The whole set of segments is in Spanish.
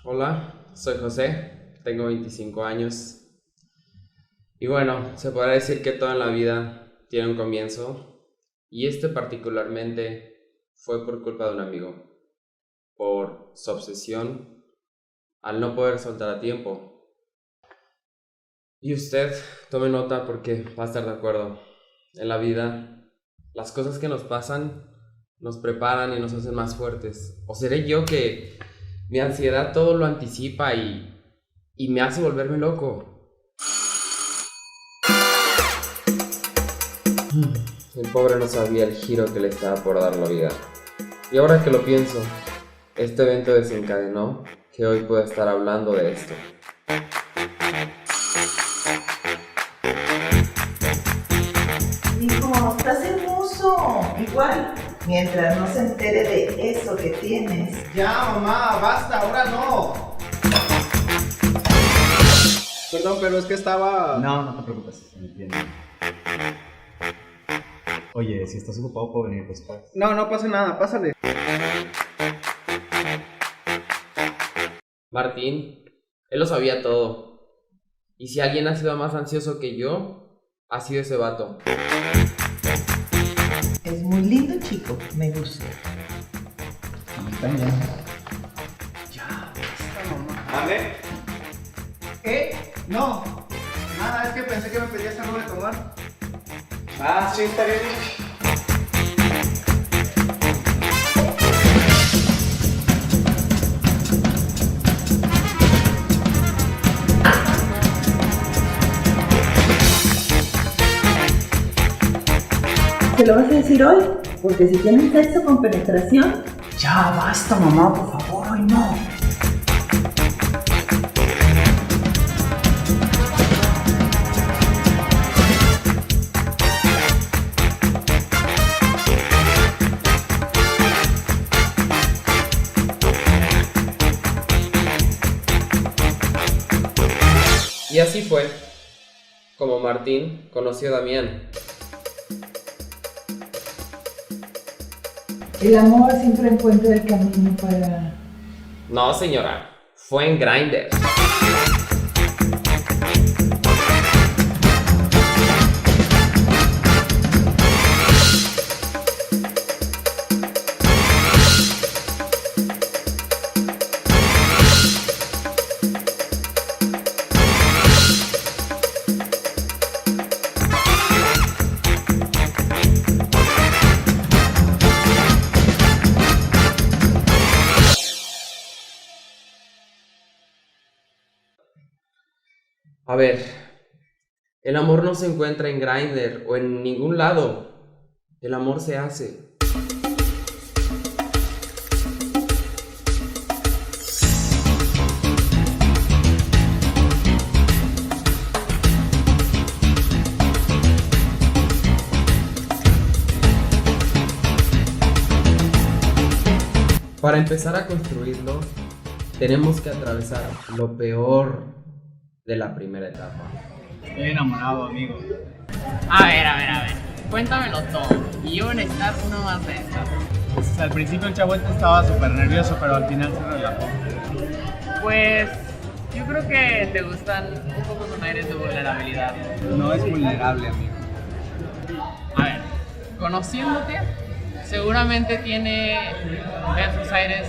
Hola, soy José, tengo 25 años y bueno, se podrá decir que todo en la vida tiene un comienzo y este particularmente fue por culpa de un amigo, por su obsesión al no poder soltar a tiempo. Y usted tome nota porque va a estar de acuerdo. En la vida, las cosas que nos pasan nos preparan y nos hacen más fuertes. ¿O seré yo que mi ansiedad todo lo anticipa y me hace volverme loco? El pobre no sabía el giro que le estaba por dar la vida. Y ahora que lo pienso, este evento desencadenó que hoy pueda estar hablando de esto. Hijo, estás hermoso. Igual, mientras no se entere de eso que tienes. Ya, mamá, basta, ahora no. Perdón, pero es que estaba... No te preocupes, entiendo. Oye, si estás ocupado puedo venir después. No pasa nada, pásale. Martín, él lo sabía todo. Y si alguien ha sido más ansioso que yo, ha sido ese vato. Es muy lindo, chico. Me gusta. A mí también. ¿Vale? ¿Qué? No. Nada, es que pensé que me pedías algo de tomar. Ah, sí, está bien. ¿Se lo vas a decir hoy? Porque si tienen sexo con penetración, Ya, basta, mamá, por favor, hoy no. Y así fue como Martín conoció a Damián. el amor siempre encuentra el camino para... No, señora, fue en Grindr. A ver, el amor no se encuentra en Grindr o en ningún lado. El amor se hace. Para empezar a construirlo, tenemos que atravesar lo peor de la primera etapa. Estoy enamorado, amigo. A ver. Cuéntamelo todo. Y yo voy a necesitar uno más de estas. Pues, al principio el chavo estaba súper nervioso, pero al final se relajó. Pues yo creo que te gustan un poco con aires de vulnerabilidad. No es vulnerable, amigo. A ver, conociéndote, seguramente tiene esos aires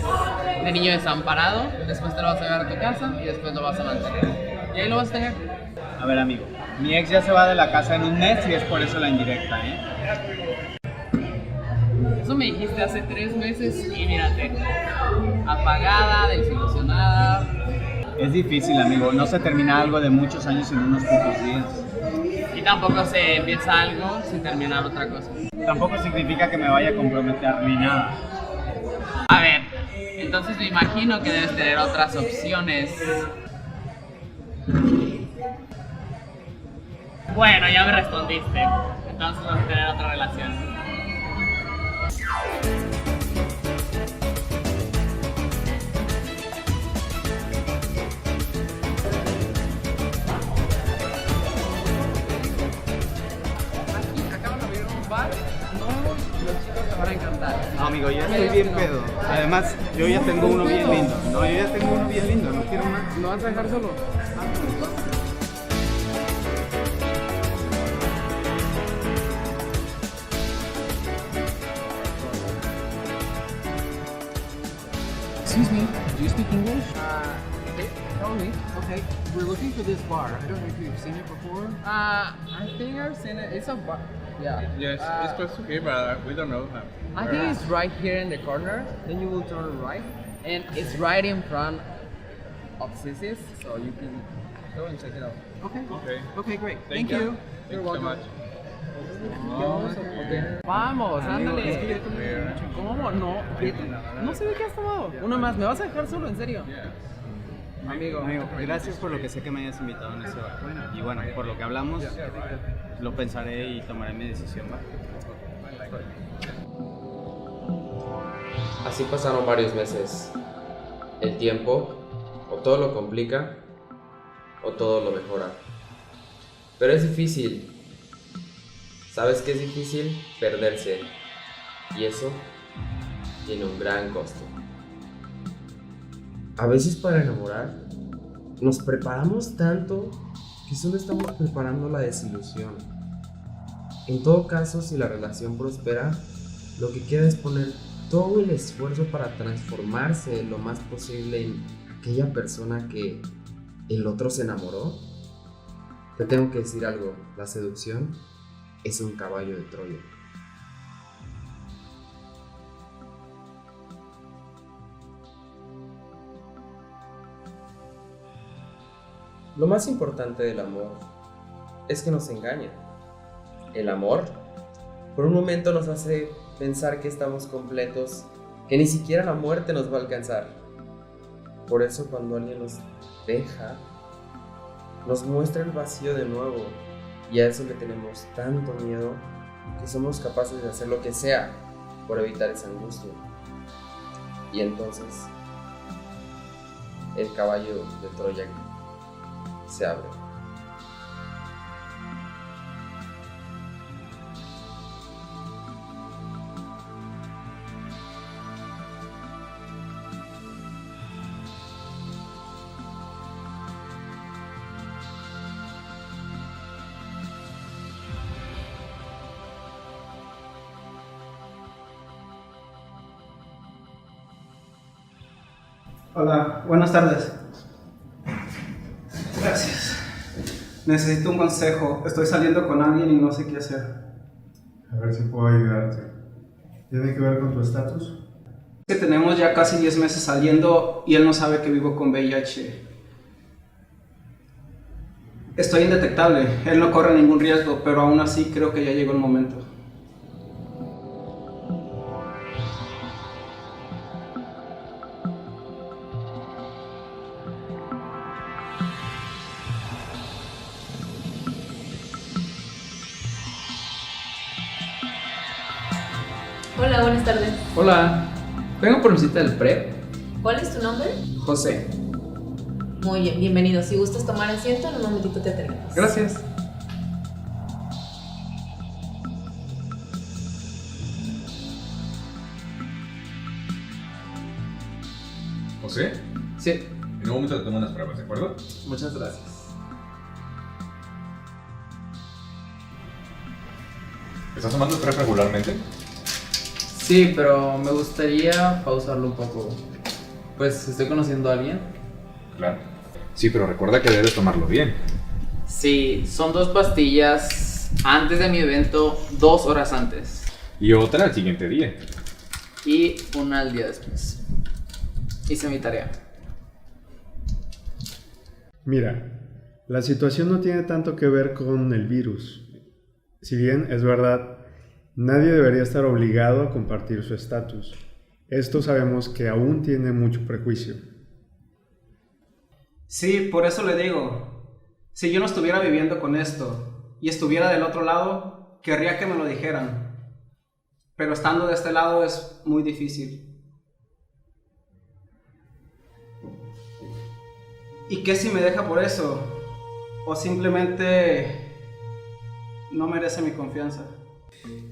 de niño desamparado. Después te lo vas a llevar a tu casa y después lo vas a mantener. Y ahí lo vas a tener. A ver, amigo, mi ex ya se va de la casa en un mes y es por eso la indirecta, ¿eh? Eso me dijiste hace 3 meses y mírate. Apagada, desilusionada. Es difícil, amigo, no se termina algo de muchos años en unos pocos días. Y tampoco se empieza algo sin terminar otra cosa. Tampoco significa que me vaya a comprometer ni nada. A ver, entonces me imagino que debes tener otras opciones. Bueno, ya me respondiste. Entonces vamos a tener otra relación. Aquí, acaban de abrir un bar. No, Los chicos te van a encantar. No, amigo, ya Me estoy digas bien que no. pedo. Además, yo ya tengo uno bien lindo. No, yo ya tengo uno bien lindo, no quiero más. ¿Lo vas a dejar solo? Excuse me, do you speak English? Totally. Okay, we're looking for this bar. I don't know if you've seen it before. I think I've seen it. It's a bar. Yeah. Yes, it's close to here, but we don't know. I think it's right here in the corner. Then you will turn right, and it's right in front of Sissy's, so you can go and check it out. Okay. Okay. Okay, great. Thank you. Thank you so much. Vamos, ándale. ¿Cómo no? No se ve que has tomado. Uno más, ¿me vas a dejar solo? ¿En serio? Amigo, gracias por lo que sé que me hayas invitado en este bar. Y bueno, por lo que hablamos, lo pensaré y tomaré mi decisión, ¿va? Así pasaron varios meses. El tiempo o todo lo complica o todo lo mejora. Pero es difícil. ¿Sabes qué es difícil? Perderse. Y eso tiene un gran costo. A veces para enamorar nos preparamos tanto que solo estamos preparando la desilusión. En todo caso, si la relación prospera, lo que queda es poner todo el esfuerzo para transformarse lo más posible en aquella persona que el otro se enamoró. Te tengo que decir algo, la seducción es un caballo de Troya. Lo más importante del amor es que nos engaña. El amor, por un momento nos hace pensar que estamos completos, que ni siquiera la muerte nos va a alcanzar. Por eso cuando alguien nos deja, nos muestra el vacío de nuevo, y a eso le tenemos tanto miedo que somos capaces de hacer lo que sea por evitar esa angustia. Y entonces el caballo de Troya se abre. Hola, buenas tardes. Gracias. Necesito un consejo. Estoy saliendo con alguien y no sé qué hacer. A ver si puedo ayudarte. ¿Tiene que ver con tu estatus? Es que tenemos ya casi 10 meses saliendo y él no sabe que vivo con VIH. Estoy indetectable. Él no corre ningún riesgo, pero aún así creo que ya llegó el momento. Hola, buenas tardes. Hola, vengo por visita del PREP. ¿Cuál es tu nombre? José. Muy bien, bienvenido. Si gustas tomar asiento, en un momentito te atendemos. Gracias. ¿José? Sí, En un momento te tomo unas pruebas, ¿de acuerdo? muchas gracias. ¿Estás tomando PrEP regularmente? Sí, pero me gustaría pausarlo un poco. Pues estoy conociendo a alguien. Claro. Sí, pero recuerda que debes tomarlo bien. Sí, son 2 pastillas antes de mi evento, 2 horas antes. Y otra al siguiente día. Y una al día después. Hice mi tarea. Mira, la situación no tiene tanto que ver con el virus. Si bien es verdad, nadie debería estar obligado a compartir su estatus. Esto sabemos que aún tiene mucho prejuicio. Sí, por eso le digo. Si yo no estuviera viviendo con esto y estuviera del otro lado, querría que me lo dijeran. Pero estando de este lado es muy difícil. ¿Y qué si me deja por eso? ¿O simplemente no merece mi confianza?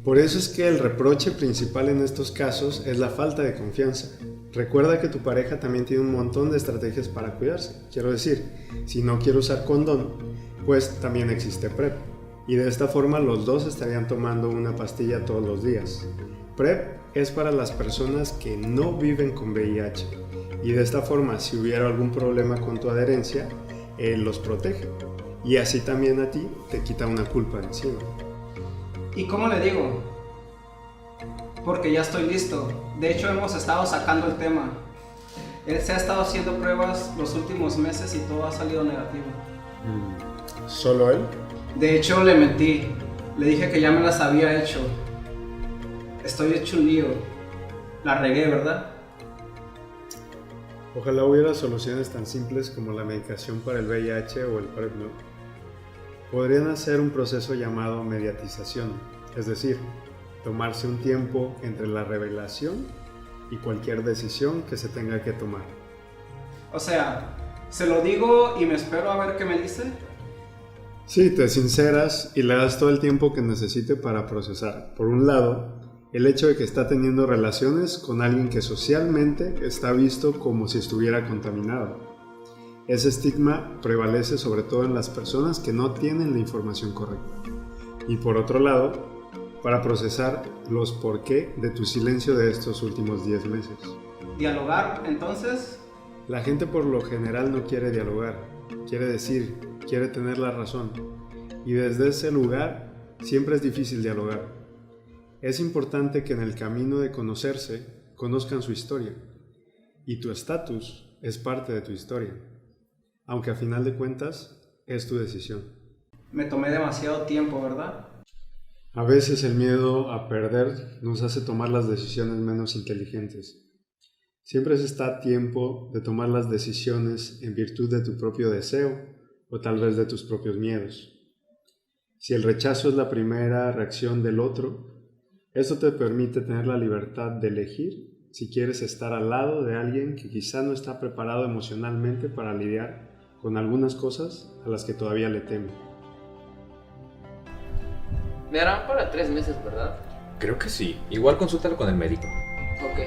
Por eso es que el reproche principal en estos casos es la falta de confianza. Recuerda que tu pareja también tiene un montón de estrategias para cuidarse. Quiero decir, si no quiere usar condón, pues también existe PrEP. Y de esta forma los dos estarían tomando una pastilla todos los días. PrEP es para las personas que no viven con VIH. Y de esta forma, si hubiera algún problema con tu adherencia, él los protege. Y así también a ti te quita una culpa de encima. ¿Y cómo le digo? Porque ya estoy listo. De hecho, hemos estado sacando el tema. Él se ha estado haciendo pruebas los últimos meses y todo ha salido negativo. ¿Solo él? De hecho, le mentí. Le dije que ya me las había hecho. Estoy hecho un lío. La regué, ¿verdad? Ojalá hubiera soluciones tan simples como la medicación para el VIH o el PrEP, ¿no? Podrían hacer un proceso llamado mediatización, es decir, tomarse un tiempo entre la revelación y cualquier decisión que se tenga que tomar. O sea, se lo digo y me espero a ver qué me dice. Sí, te sinceras y le das todo el tiempo que necesite para procesar. Por un lado, el hecho de que está teniendo relaciones con alguien que socialmente está visto como si estuviera contaminado. Ese estigma prevalece sobre todo en las personas que no tienen la información correcta. Y por otro lado, para procesar los por qué de tu silencio de estos últimos 10 meses. ¿Dialogar, entonces? La gente por lo general no quiere dialogar, quiere decir, quiere tener la razón. Y desde ese lugar siempre es difícil dialogar. Es importante que en el camino de conocerse, conozcan su historia. Y tu estatus es parte de tu historia. Aunque a final de cuentas, es tu decisión. Me tomé demasiado tiempo, ¿verdad? A veces el miedo a perder nos hace tomar las decisiones menos inteligentes. Siempre se está a tiempo de tomar las decisiones en virtud de tu propio deseo o tal vez de tus propios miedos. Si el rechazo es la primera reacción del otro, esto te permite tener la libertad de elegir si quieres estar al lado de alguien que quizá no está preparado emocionalmente para lidiar con algunas cosas a las que todavía le teme. Me harán para 3 meses, ¿verdad? Creo que sí. Igual consúltalo con el médico. Ok.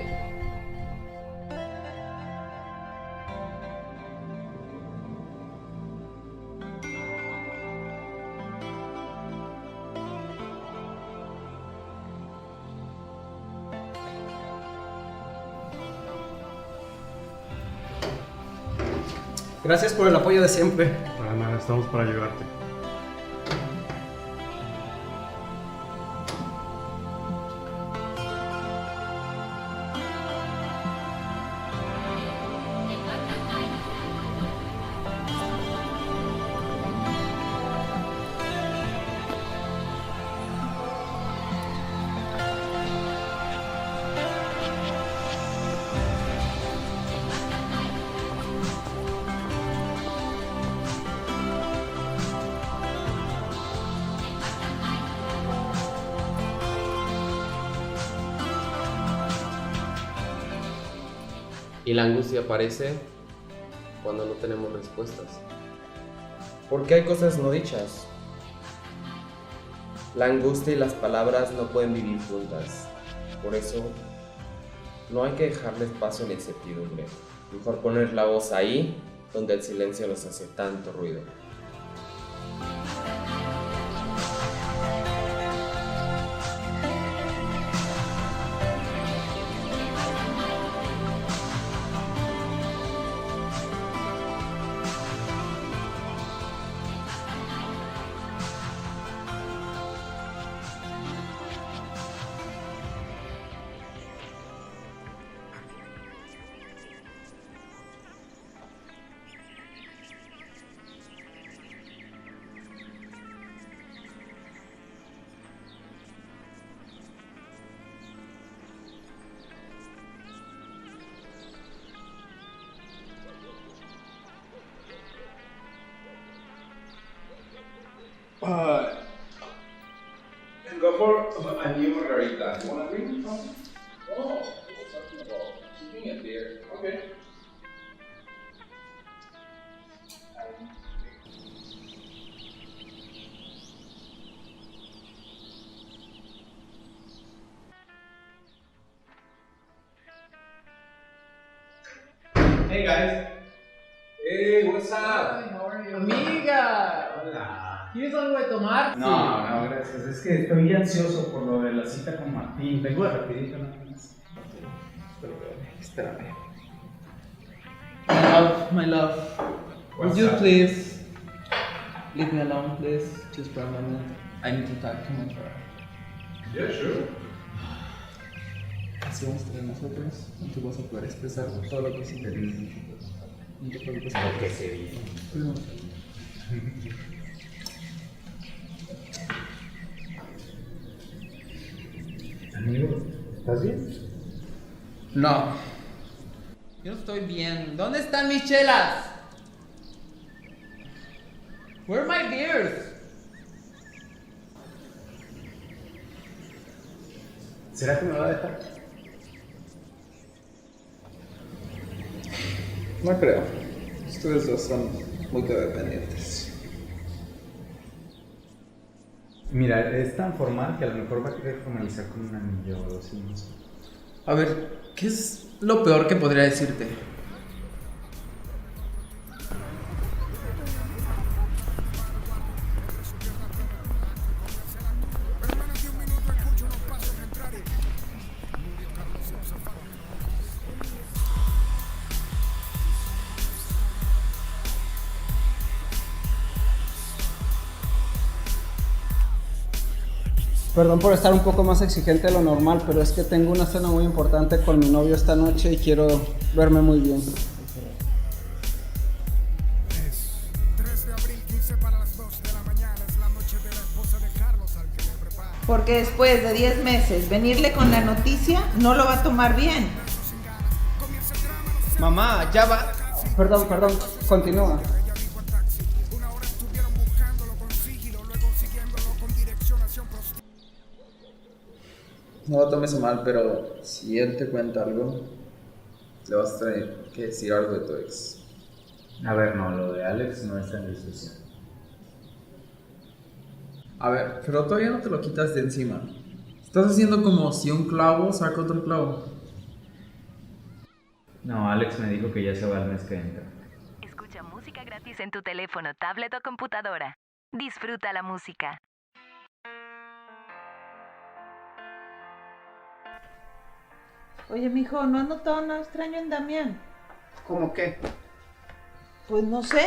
Gracias por el apoyo de siempre. Para nada, estamos para ayudarte. Y la angustia aparece cuando no tenemos respuestas. Porque hay cosas no dichas. La angustia y las palabras no pueden vivir juntas. Por eso, no hay que dejarle espacio a la incertidumbre. Mejor poner la voz ahí, donde el silencio nos hace tanto ruido. Go for a new margarita. You want a drink? Oh, what are you talking about? She's doing a beer. Okay. Hey guys. Hey, what's up? How are you? Amiga. Hola. ¿Quieres algo de tomar? No, gracias. Es que estoy ansioso por lo de la cita con Martín. Vengo de rapidito nada más. Espérame. My love. Would you please leave me alone, please? Just for a moment. I need to talk to my friend. Yeah, sure. Así vamos a estar nosotros y tú vas a poder expresar todo lo que sientes. No te preocupes. Lo que se viene. Amigo, ¿estás bien? No. Yo no estoy bien. ¿Dónde están mis chelas? Where are my beers? ¿Será que me va a dejar? No creo. Ustedes dos son muy codependientes. Mira, es tan formal que a lo mejor va a querer formalizar con un anillo o así. No sé. A ver, ¿qué es lo peor que podría decirte? Perdón por estar un poco más exigente de lo normal, pero es que tengo una cena muy importante con mi novio esta noche y quiero verme muy bien. Porque después de 10 meses venirle con la noticia no lo va a tomar bien. Mamá, ya va. Perdón, continúa. No lo tomes a mal, pero si él te cuenta algo, le vas a tener que decir algo de tu ex. A ver, no, lo de Alex no está en discusión. A ver, pero todavía no te lo quitas de encima. Estás haciendo como si un clavo saca otro clavo. No, Alex me dijo que ya se va el mes que entra. Escucha música gratis en tu teléfono, tablet o computadora. Disfruta la música. Oye, mijo, ¿no has notado nada extraño en Damián? ¿Cómo qué? Pues no sé,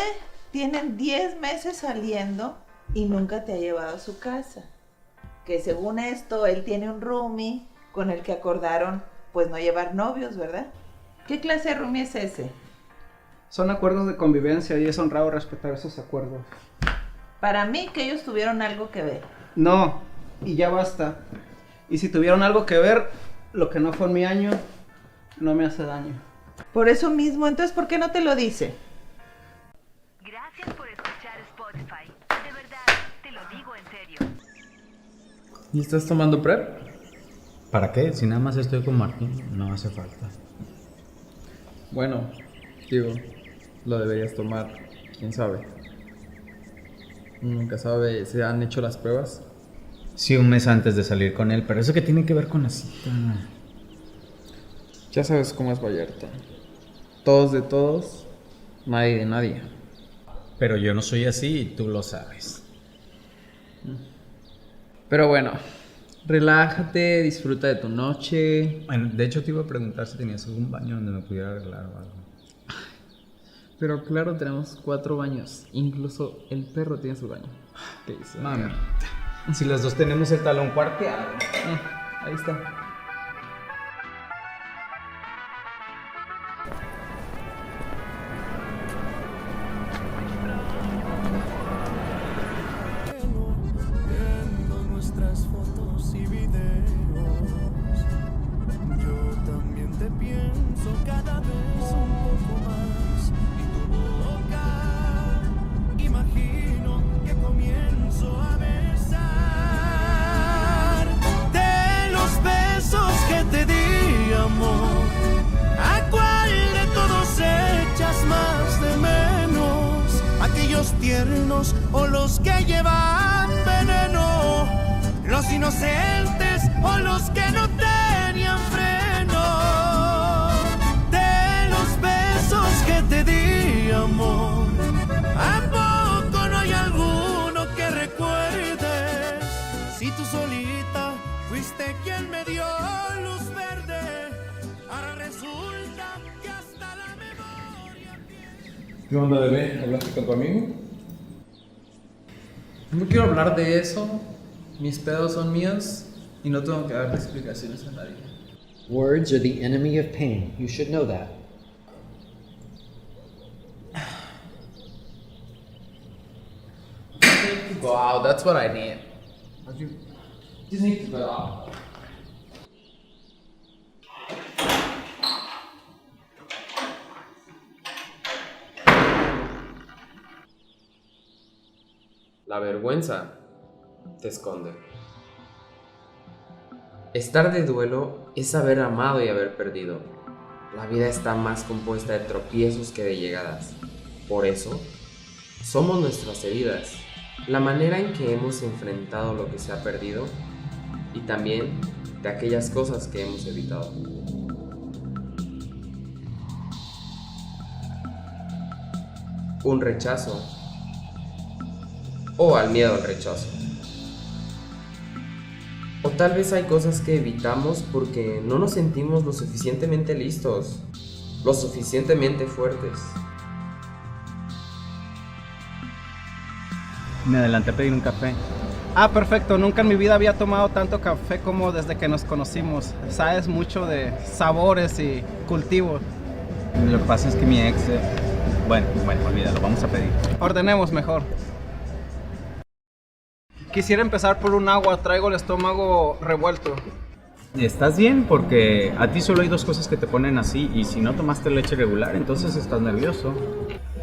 tienen 10 meses saliendo y nunca te ha llevado a su casa. Que según esto, él tiene un roomie con el que acordaron, pues no llevar novios, ¿verdad? ¿Qué clase de roomie es ese? Son acuerdos de convivencia y es honrado respetar esos acuerdos. Para mí que ellos tuvieron algo que ver. No, y ya basta. Y si tuvieron algo que ver, lo que no fue en mi año, no me hace daño. Por eso mismo, entonces, ¿por qué no te lo dice? Gracias por escuchar Spotify. De verdad, te lo digo en serio. ¿Y estás tomando PrEP? ¿Para qué? Si nada más estoy con Martín, no hace falta. Bueno, digo, lo deberías tomar, quién sabe. Nunca sabe, ¿se han hecho las pruebas? Sí, un mes antes de salir con él, pero eso que tiene que ver con la cita. Ya sabes cómo es Vallarta. Todos de todos, nadie de nadie. Pero yo no soy así y tú lo sabes. Pero bueno, relájate, disfruta de tu noche. Bueno, de hecho te iba a preguntar si tenías algún baño donde me pudiera arreglar o algo. Pero claro, tenemos 4 baños. Incluso el perro tiene su baño. ¿Qué dices? Mami, si los dos tenemos el talón cuarteado. Ahí está. Viendo nuestras fotos y videos, yo también te pienso cada vez un poco más. Y tu boca, imagino que comienzo a besar. De los besos que te di, amor, ¿a cuál de todos echas más de menos? ¿Aquellos tiernos o los que llevan veneno? ¿Los inocentes o los que no tenían freno? De los besos ¿Qué onda, bebé? ¿Hablaste con tu amigo? No quiero hablar de eso. Mis pedos son míos y no tengo que darle explicaciones a nadie. Words are the enemy of pain. You should know that. You need to go out. That's what I need. You just need to go out. La vergüenza te esconde. Estar de duelo es haber amado y haber perdido. La vida está más compuesta de tropiezos que de llegadas. Por eso, somos nuestras heridas, la manera en que hemos enfrentado lo que se ha perdido y también de aquellas cosas que hemos evitado. Un rechazo o al miedo al rechazo. O tal vez hay cosas que evitamos porque no nos sentimos lo suficientemente listos, lo suficientemente fuertes. Me adelanté a pedir un café. Ah, perfecto. Nunca en mi vida había tomado tanto café como desde que nos conocimos. Sabes mucho de sabores y cultivos. Lo que pasa es que mi ex... Bueno, olvídalo, vamos a pedir. Ordenemos mejor. Quisiera empezar por un agua, traigo el estómago revuelto. ¿Estás bien? Porque a ti solo hay dos cosas que te ponen así y si no tomaste leche regular, entonces estás nervioso.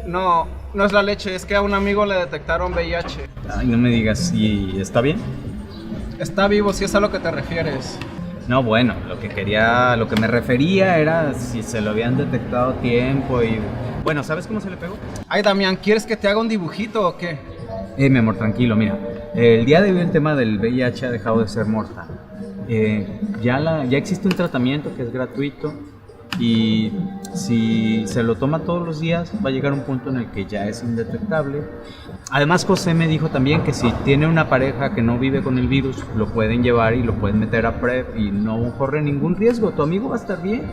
No, no es la leche, es que a un amigo le detectaron VIH. Ay, no me digas, ¿y está bien? Está vivo, si es a lo que te refieres. No, bueno, lo que me refería era si se lo habían detectado a tiempo y... Bueno, ¿sabes cómo se le pegó? Ay, Damián, ¿quieres que te haga un dibujito o qué? Mi amor, tranquilo, mira. El día de hoy el tema del VIH ha dejado de ser mortal. Ya existe un tratamiento que es gratuito y si se lo toma todos los días va a llegar un punto en el que ya es indetectable. Además, José me dijo también que si tiene una pareja que no vive con el virus, lo pueden llevar y lo pueden meter a PrEP y no corre ningún riesgo. Tu amigo va a estar bien.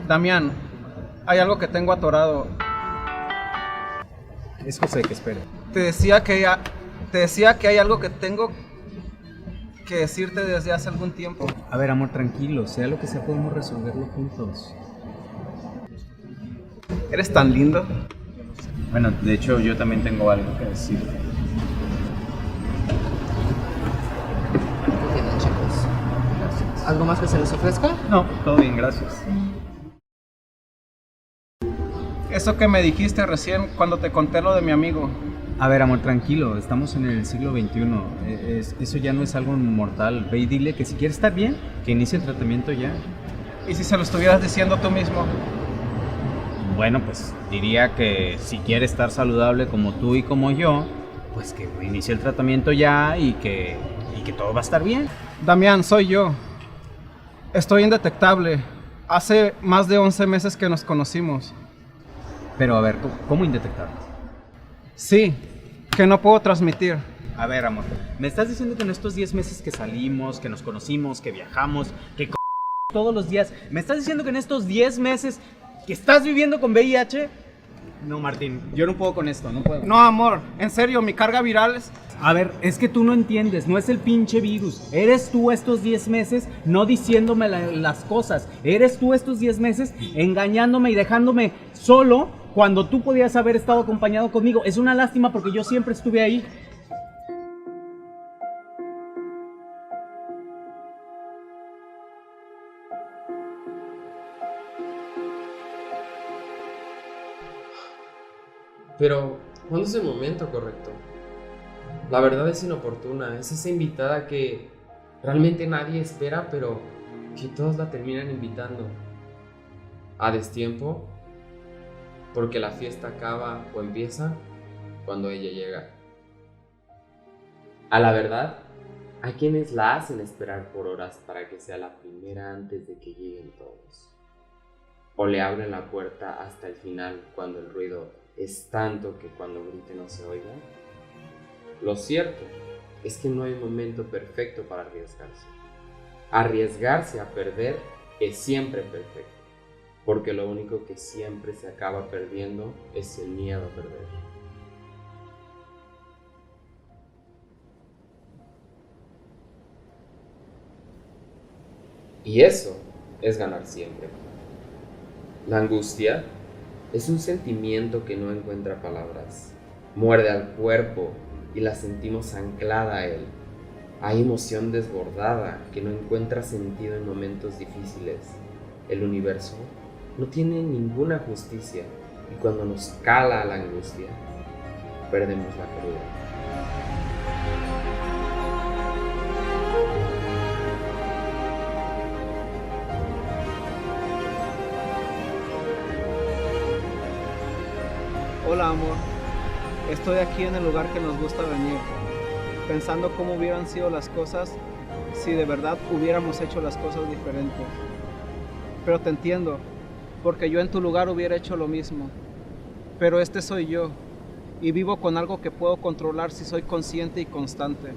Damián, hay algo que tengo atorado. Es José, que espera. Te decía que hay algo que tengo que decirte desde hace algún tiempo. A ver, amor, tranquilo. Sea lo que sea, podemos resolverlo juntos. Eres tan lindo. Bueno, de hecho, yo también tengo algo que decirte. Entiendo, chicos. ¿Algo más que se les ofrezca? No, todo bien, gracias. Eso que me dijiste recién cuando te conté lo de mi amigo. A ver, amor, tranquilo, estamos en el siglo XXI. Eso ya no es algo mortal. Ve y dile que si quiere estar bien, que inicie el tratamiento ya. ¿Y si se lo estuvieras diciendo tú mismo? Bueno, pues diría que si quiere estar saludable como tú y como yo, pues que inicie el tratamiento ya y que todo va a estar bien. Damián, soy yo. Estoy indetectable. Hace más de 11 meses que nos conocimos. Pero a ver, ¿cómo indetectable? Sí, que no puedo transmitir. A ver, amor, me estás diciendo que en estos 10 meses que salimos, que nos conocimos, que viajamos, que todos los días, ¿me estás diciendo que en estos 10 meses que estás viviendo con VIH? No, Martín, yo no puedo con esto, no puedo. No, amor, en serio, mi carga viral es... A ver, es que tú no entiendes, no es el pinche virus. Eres tú estos 10 meses no diciéndome las cosas. Eres tú estos 10 meses engañándome y dejándome solo cuando tú podías haber estado acompañado conmigo. Es una lástima porque yo siempre estuve ahí. Pero, ¿cuándo es el momento correcto? La verdad es inoportuna, es esa invitada que realmente nadie espera, pero que todos la terminan invitando. A destiempo, porque la fiesta acaba o empieza cuando ella llega. A la verdad, hay quienes la hacen esperar por horas para que sea la primera antes de que lleguen todos. O le abren la puerta hasta el final cuando el ruido es tanto que cuando grite no se oiga. Lo cierto es que no hay momento perfecto para arriesgarse. Arriesgarse a perder es siempre perfecto, porque lo único que siempre se acaba perdiendo es el miedo a perder. Y eso es ganar siempre. La angustia es un sentimiento que no encuentra palabras. Muerde al cuerpo y la sentimos anclada a él. Hay emoción desbordada que no encuentra sentido en momentos difíciles. El universo no tiene ninguna justicia y cuando nos cala la angustia, perdemos la cordura. Hola amor, estoy aquí en el lugar que nos gusta venir, pensando cómo hubieran sido las cosas si de verdad hubiéramos hecho las cosas diferentes. Pero te entiendo, porque yo en tu lugar hubiera hecho lo mismo. Pero este soy yo, y vivo con algo que puedo controlar si soy consciente y constante.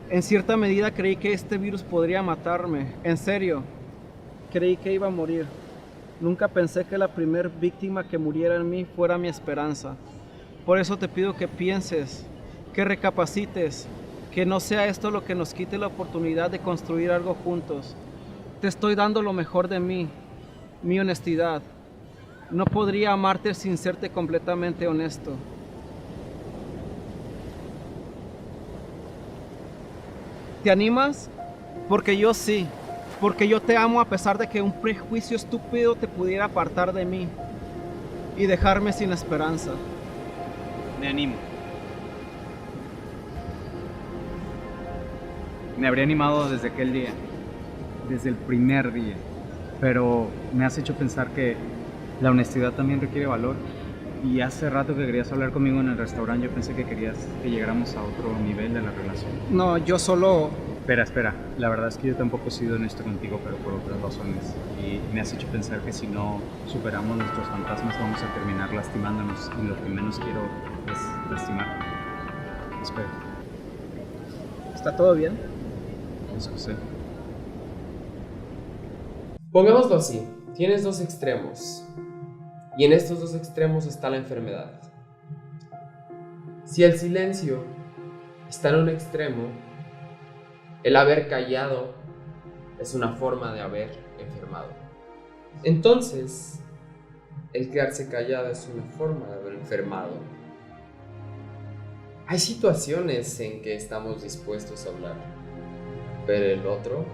En cierta medida creí que este virus podría matarme, en serio, creí que iba a morir. Nunca pensé que la primer víctima que muriera en mí fuera mi esperanza. Por eso te pido que pienses, que recapacites, que no sea esto lo que nos quite la oportunidad de construir algo juntos. Te estoy dando lo mejor de mí, mi honestidad. No podría amarte sin serte completamente honesto. ¿Te animas? Porque yo sí. Porque yo te amo a pesar de que un prejuicio estúpido te pudiera apartar de mí y dejarme sin esperanza. Me animo. Me habría animado desde aquel día, desde el primer día, pero me has hecho pensar que la honestidad también requiere valor. Y hace rato que querías hablar conmigo en el restaurante, yo pensé que querías que llegáramos a otro nivel de la relación. No, yo solo... Espera, la verdad es que yo tampoco he sido honesto contigo, pero por otras razones. Y me has hecho pensar que si no superamos nuestros fantasmas vamos a terminar lastimándonos. Y lo que menos quiero es lastimar. Espera. ¿Está todo bien? Es José. Pongámoslo así, tienes dos extremos. Y en estos dos extremos está la enfermedad. Si el silencio está en un extremo, el haber callado es una forma de haber enfermado. Entonces, el quedarse callado es una forma de haber enfermado. Hay situaciones en que estamos dispuestos a hablar, pero el otro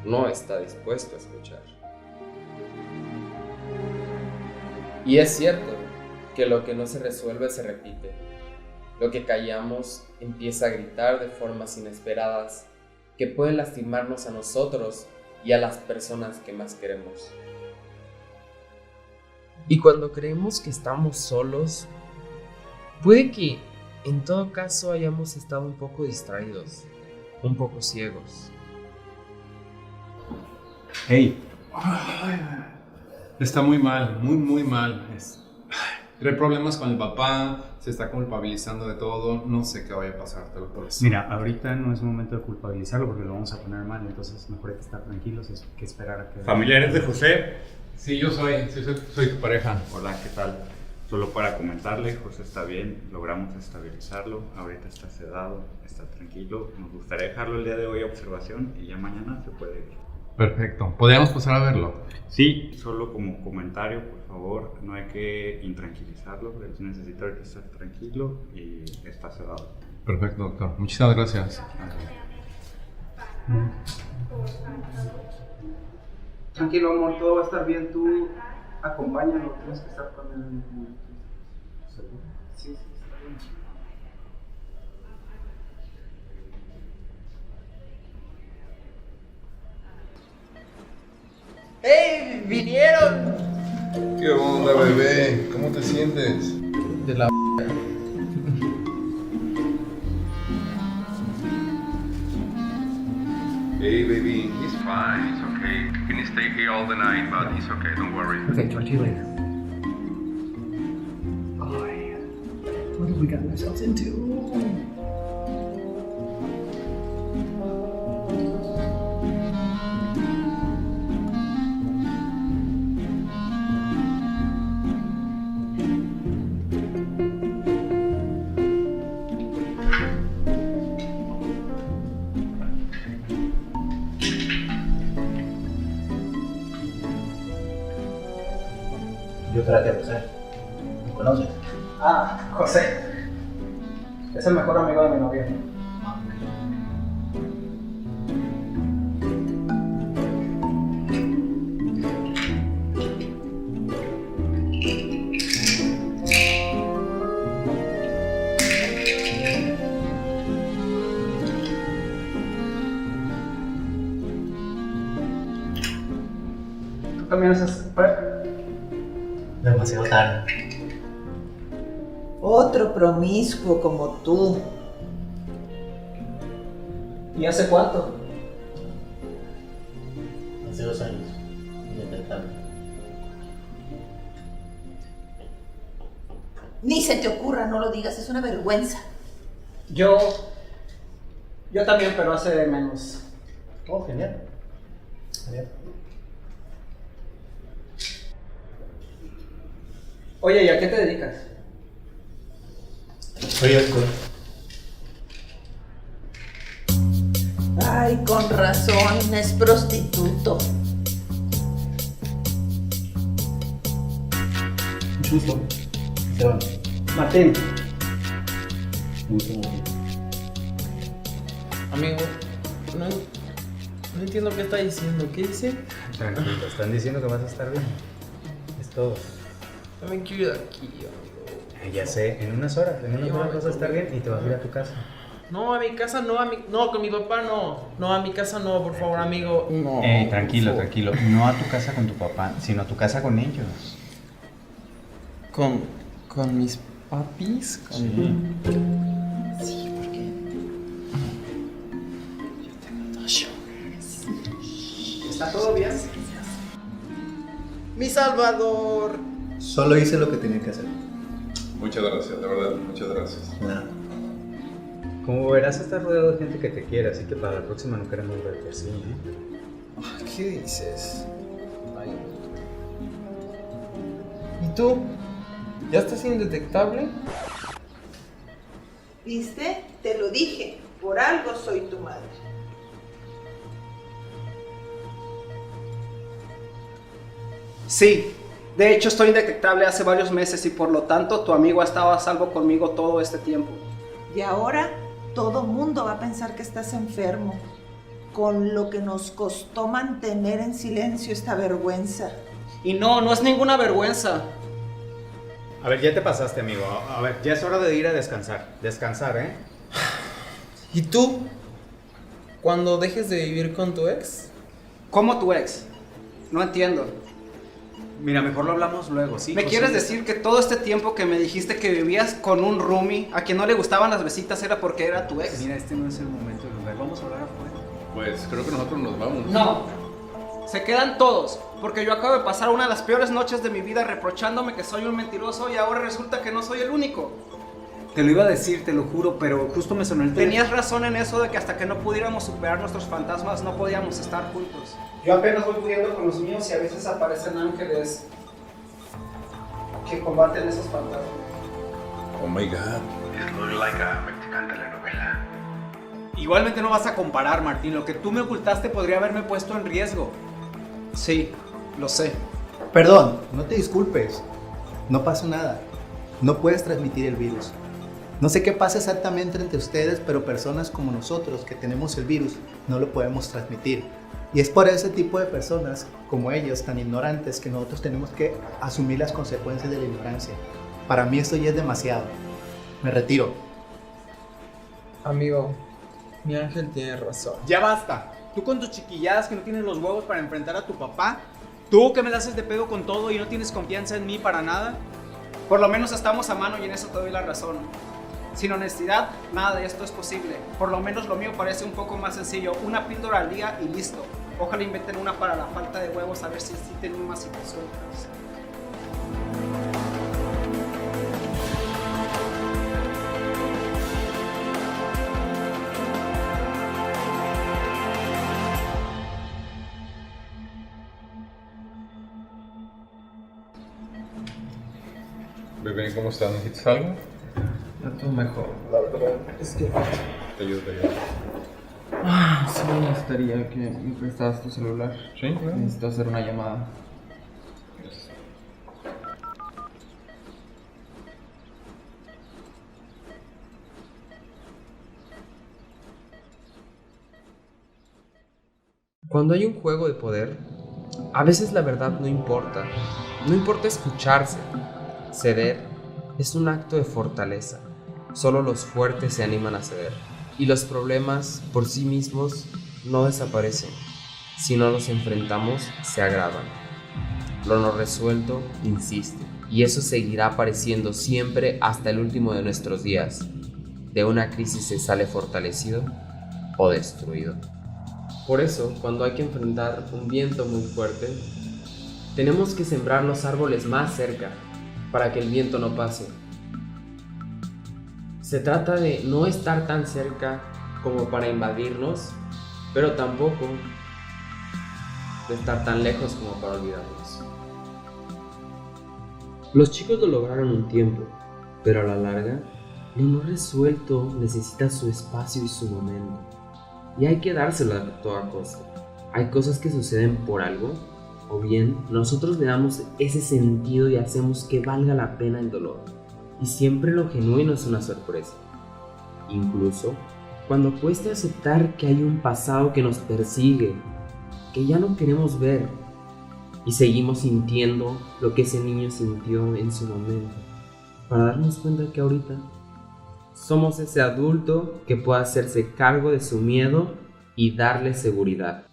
no está dispuesto a escuchar. Y es cierto que lo que no se resuelve se repite. Lo que callamos empieza a gritar de formas inesperadas que pueden lastimarnos a nosotros y a las personas que más queremos. Y cuando creemos que estamos solos, puede que en todo caso hayamos estado un poco distraídos, un poco ciegos. Hey. Está muy mal, muy mal. Trae problemas con el papá, se está culpabilizando de todo, no sé qué vaya a pasar, te lo por eso. Mira, ahorita no es momento de culpabilizarlo porque lo vamos a poner mal, entonces mejor hay que estar tranquilos y que esperar a que... ¿Familiares de José? Sí, yo soy tu pareja. Hola, ¿qué tal? Solo para comentarle, José está bien, logramos estabilizarlo, ahorita está sedado, está tranquilo. Nos gustaría dejarlo el día de hoy a observación y ya mañana se puede ir. Perfecto, ¿podríamos pasar a verlo? Sí, solo como comentario, por favor, no hay que intranquilizarlo, él necesita ahorita estar tranquilo y está sedado. Perfecto, doctor, muchísimas gracias. Tranquilo, amor, todo va a estar bien. Tú acompáñalo, tienes que estar con él en un momento. Sí, está bien. ¡Ey! ¡Vinieron! ¿Qué onda, bebé? ¿Cómo te sientes? De la... Hey, baby. He's fine. It's okay. He can stay here all the night, but he's okay. Don't worry. Okay, talk to you later. Boy, what have we gotten ourselves into? Yo traté a José. ¿Lo conoces? Ah, José. Es el mejor amigo de mi novia. ¿Tú también haces prep? Demasiado tarde. Otro promiscuo como tú. ¿Y hace cuánto? Hace 2 años. Indetectable. Ni se te ocurra, no lo digas, es una vergüenza. Yo también, pero hace menos. Oh, genial. Genial. Oye, ¿y a qué te dedicas? Soy alcohol. Ay, con razón, es prostituto. Mucho gusto. Esteban. Martín. Mucho gusto. Amigo, no entiendo qué está diciendo. ¿Qué dice? Tranquilo, están diciendo que vas a estar bien. Es todo. También quiero ir de aquí, amigo. Ya sé, en unas horas vas a estar bien y te vas a ir a tu casa. No, a mi casa no, no, con mi papá no. No, a mi casa no, por favor, amigo. No. Tranquilo, tranquilo. No a tu casa con tu papá, sino a tu casa con ellos. ¿Con mis papis? Sí, porque yo tengo 2 sugars. ¿Está todo bien? ¡Mi Salvador! Solo hice lo que tenía que hacer. Muchas gracias, de verdad, muchas gracias. Nada. Como verás, estás rodeado de gente que te quiere, así que para la próxima no queremos verte así, ¿eh? ¿Qué dices? Ay. ¿Y tú? ¿Ya estás indetectable? ¿Viste? Te lo dije, por algo soy tu madre. Sí, de hecho estoy indetectable hace varios meses y por lo tanto tu amigo ha estado a salvo conmigo todo este tiempo. Y ahora todo mundo va a pensar que estás enfermo, con lo que nos costó mantener en silencio esta vergüenza. Y no es ninguna vergüenza. A ver, ya te pasaste, amigo. A ver, ya es hora de ir a descansar. Descansar, ¿eh? ¿Y tú? ¿Cuando dejes de vivir con tu ex? ¿Cómo tu ex? No entiendo. Mira, mejor lo hablamos luego, ¿sí? ¿Me quieres decir que todo este tiempo que me dijiste que vivías con un roomie a quien no le gustaban las besitas era porque era tu ex? Mira, este no es el momento del lugar. Vamos a hablar afuera. Pues creo que nosotros nos vamos. No. Se quedan todos, porque yo acabo de pasar una de las peores noches de mi vida reprochándome que soy un mentiroso y ahora resulta que no soy el único. Te lo iba a decir, te lo juro, pero justo me sonó el teléfono. Tenías razón en eso de que hasta que no pudiéramos superar nuestros fantasmas no podíamos estar juntos. Yo apenas voy pudiendo con los míos y a veces aparecen ángeles que combaten esos fantasmas. Oh my God. This looks like a Mexican telenovela. Igualmente no vas a comparar, Martín. Lo que tú me ocultaste podría haberme puesto en riesgo. Sí, lo sé. Perdón, no te disculpes. No pasa nada. No puedes transmitir el virus. No sé qué pasa exactamente entre ustedes, pero personas como nosotros que tenemos el virus no lo podemos transmitir. Y es por ese tipo de personas como ellos, tan ignorantes, que nosotros tenemos que asumir las consecuencias de la ignorancia. Para mí esto ya es demasiado. Me retiro. Amigo, mi ángel tiene razón. Ya basta. Tú con tus chiquilladas que no tienes los huevos para enfrentar a tu papá. Tú que me la haces de pedo con todo y no tienes confianza en mí para nada. Por lo menos estamos a mano y en eso te doy la razón. Sin honestidad, nada de esto es posible. Por lo menos lo mío parece un poco más sencillo. Una píldora al día y listo. Ojalá inventen una para la falta de huevos, a ver si existen más situaciones. Bebé, ¿cómo estás? ¿Necesitas algo? Ya todo mejor, la verdad. Es que... Te ayudo, te ayudo. Sí me gustaría que me prestaras tu celular. Sí, claro. Necesito hacer una llamada. Cuando hay un juego de poder, a veces la verdad no importa. No importa escucharse. Ceder es un acto de fortaleza. Solo los fuertes se animan a ceder. Y los problemas por sí mismos no desaparecen. Si no los enfrentamos, se agravan. Lo no resuelto insiste. Y eso seguirá apareciendo siempre hasta el último de nuestros días. De una crisis se sale fortalecido o destruido. Por eso, cuando hay que enfrentar un viento muy fuerte, tenemos que sembrar los árboles más cerca para que el viento no pase. Se trata de no estar tan cerca como para invadirnos, pero tampoco de estar tan lejos como para olvidarnos. Los chicos lo lograron un tiempo, pero a la larga, lo no resuelto necesita su espacio y su momento. Y hay que dárselo a toda costa. Hay cosas que suceden por algo, o bien nosotros le damos ese sentido y hacemos que valga la pena el dolor. Y siempre lo genuino es una sorpresa. Incluso cuando cuesta aceptar que hay un pasado que nos persigue, que ya no queremos ver, y seguimos sintiendo lo que ese niño sintió en su momento, para darnos cuenta que ahorita somos ese adulto que puede hacerse cargo de su miedo y darle seguridad.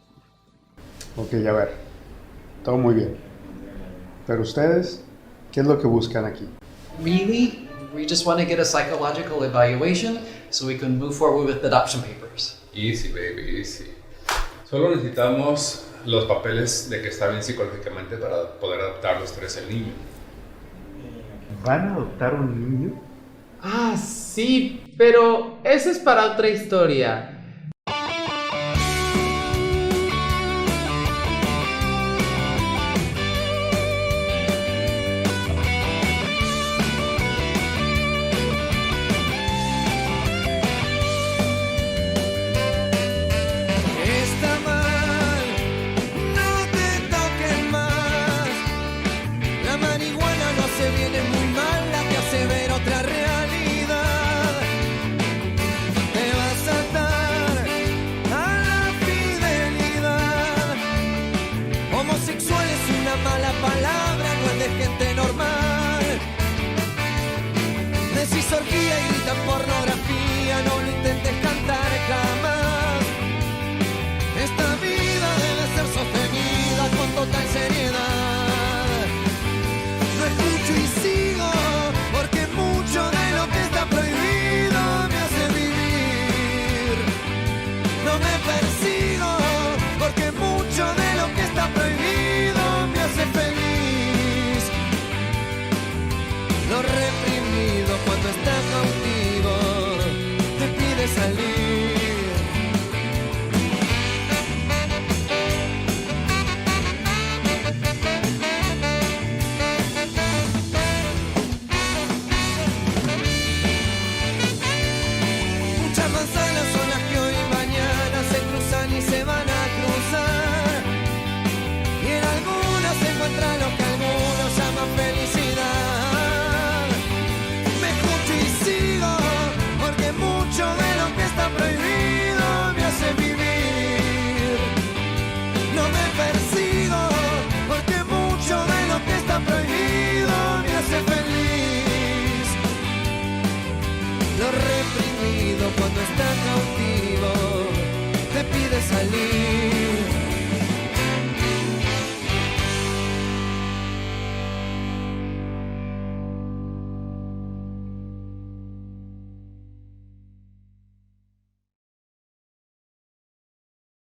Ok, a ver, todo muy bien. Pero ustedes, ¿qué es lo que buscan aquí? Really, we just want to get a psychological evaluation so we can move forward with adoption papers. Easy, baby, easy. Solo necesitamos los papeles de que está bien psicológicamente para poder adoptar los tres al niño. ¿Van a adoptar un niño? Ah, sí, pero eso es para otra historia. Está mal, no te toques más. La marihuana no se viene muy mal, la que hace ver otra realidad. Te vas a atar a la fidelidad. Homosexual es una mala palabra, no es de gente normal. Decís orgía y gritan pornografía, no lo intentes cantar jamás. Esta vida debe ser sostenida con total seriedad. No escucho y sigo, porque mucho de lo que está prohibido me hace vivir. No me persigo, porque mucho de lo que está prohibido me hace feliz. Lo reprimido cuando está cautivo te pide salir. Muchas manzanas son las que hoy y mañana se cruzan y se van a cruzar. Y en algunas se encuentra lo que algunos llaman felicidad. Me escucho y sigo, porque mucho de lo que está prohibido